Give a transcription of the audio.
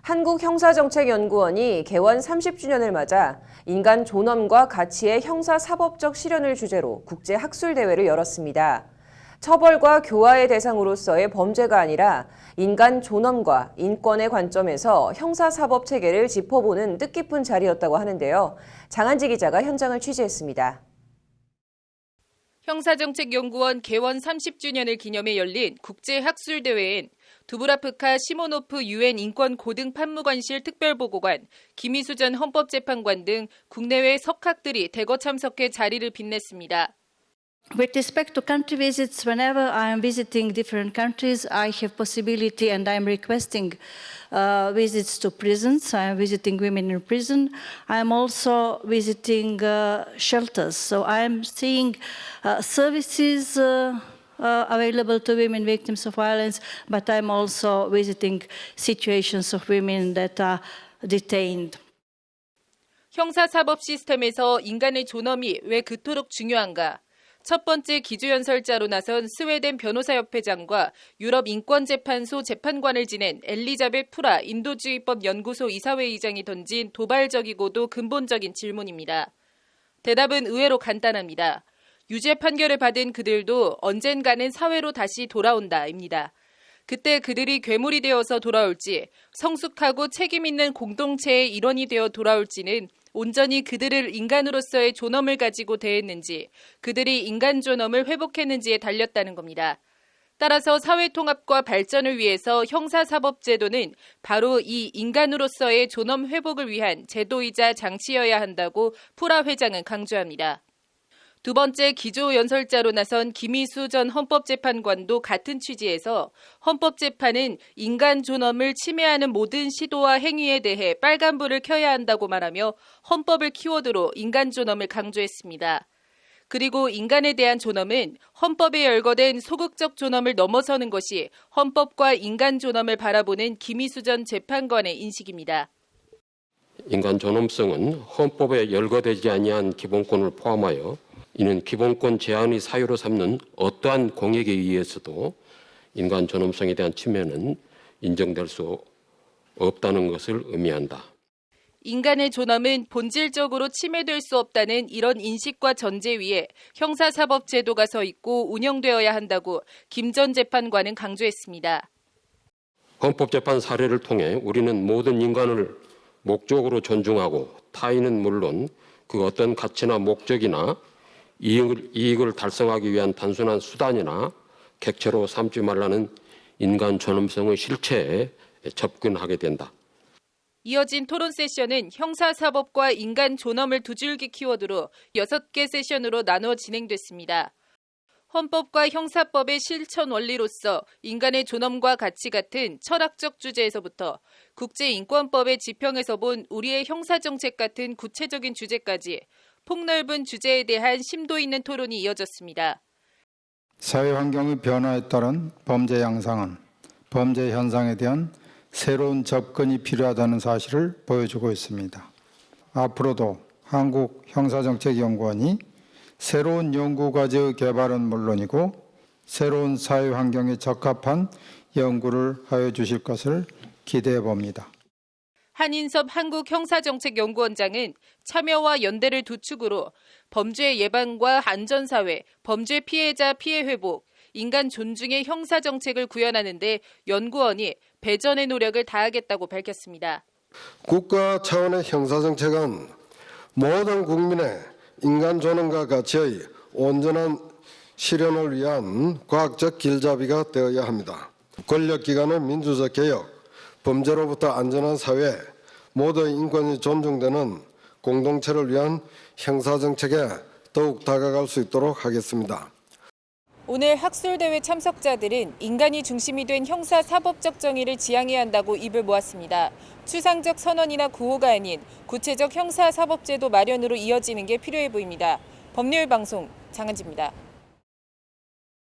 한국형사정책연구원이 개원 30주년을 맞아 인간 존엄과 가치의 형사사법적 실현을 주제로 국제학술대회를 열었습니다. 처벌과 교화의 대상으로서의 범죄가 아니라 인간 존엄과 인권의 관점에서 형사사법 체계를 짚어보는 뜻깊은 자리였다고 하는데요. 장한지 기자가 현장을 취재했습니다. 형사정책연구원 개원 30주년을 기념해 열린 국제학술대회엔 두브라프카 시모노프 유엔 인권고등판무관실 특별보고관, 김희수 전 헌법재판관 등 국내외 석학들이 대거 참석해 자리를 빛냈습니다. With respect to country visits, whenever I am visiting different countries, I have possibility and I am requesting visits to prisons. I am visiting women in prison. I am also visiting shelters. So I am seeing services available to women victims of violence, but I am also visiting situations of women that are detained. 형사사법 시스템에서 인간의 존엄이 왜 그토록 중요한가? 첫 번째 기조연설자로 나선 스웨덴 변호사협회장과 유럽인권재판소 재판관을 지낸 엘리자벳 프라 인도주의법 연구소 이사회의장이 던진 도발적이고도 근본적인 질문입니다. 대답은 의외로 간단합니다. 유죄 판결을 받은 그들도 언젠가는 사회로 다시 돌아온다입니다. 그때 그들이 괴물이 되어서 돌아올지 성숙하고 책임 있는 공동체의 일원이 되어 돌아올지는 온전히 그들을 인간으로서의 존엄을 가지고 대했는지, 그들이 인간 존엄을 회복했는지에 달렸다는 겁니다. 따라서 사회 통합과 발전을 위해서 형사사법제도는 바로 이 인간으로서의 존엄 회복을 위한 제도이자 장치여야 한다고 프라 회장은 강조합니다. 두 번째 기조연설자로 나선 김희수 전 헌법재판관도 같은 취지에서 헌법재판은 인간 존엄을 침해하는 모든 시도와 행위에 대해 빨간불을 켜야 한다고 말하며 헌법을 키워드로 인간 존엄을 강조했습니다. 그리고 인간에 대한 존엄은 헌법에 열거된 소극적 존엄을 넘어서는 것이 헌법과 인간 존엄을 바라보는 김희수 전 재판관의 인식입니다. 인간 존엄성은 헌법에 열거되지 아니한 기본권을 포함하여 이는 기본권 제한의 사유로 삼는 어떠한 공약에 의해서도 인간 존엄성에 대한 침해는 인정될 수 없다는 것을 의미한다. 인간의 존엄은 본질적으로 침해될 수 없다는 이런 인식과 전제 위에 형사사법 제도가 서 있고 운영되어야 한다고 김 전 재판관은 강조했습니다. 헌법재판 사례를 통해 우리는 모든 인간을 목적으로 존중하고 타인은 물론 그 어떤 가치나 목적이나 이익을 달성하기 위한 단순한 수단이나 객체로 삼지 말라는 인간 존엄성의 실체에 접근하게 된다. 이어진 토론 세션은 형사사법과 인간 존엄을 두 줄기 키워드로 6개 세션으로 나누어 진행됐습니다. 헌법과 형사법의 실천 원리로서 인간의 존엄과 가치 같은 철학적 주제에서부터 국제인권법의 지평에서 본 우리의 형사정책 같은 구체적인 주제까지 폭넓은 주제에 대한 심도 있는 토론이 이어졌습니다. 사회 환경의 변화에 따른 범죄 양상은 범죄 현상에 대한 새로운 접근이 필요하다는 사실을 보여주고 있습니다. 앞으로도 한국형사정책연구원이 새로운 연구과제의 개발은 물론이고 새로운 사회 환경에 적합한 연구를 하여 주실 것을 기대해 봅니다. 한인섭 한국형사정책연구원장은 참여와 연대를 두 축으로 범죄 예방과 안전사회, 범죄 피해자 피해 회복, 인간 존중의 형사정책을 구현하는 데 연구원이 배전의 노력을 다하겠다고 밝혔습니다. 국가 차원의 형사정책은 모든 국민의 인간 존엄과 가치의 온전한 실현을 위한 과학적 길잡이가 되어야 합니다. 권력기관의 민주적 개혁, 범죄로부터 안전한 사회, 모두의 인권이 존중되는 공동체를 위한 형사정책에 더욱 다가갈 수 있도록 하겠습니다. 오늘 학술대회 참석자들은 인간이 중심이 된 형사사법적 정의를 지향해야 한다고 입을 모았습니다. 추상적 선언이나 구호가 아닌 구체적 형사사법제도 마련으로 이어지는 게 필요해 보입니다. 법률방송 장한지입니다.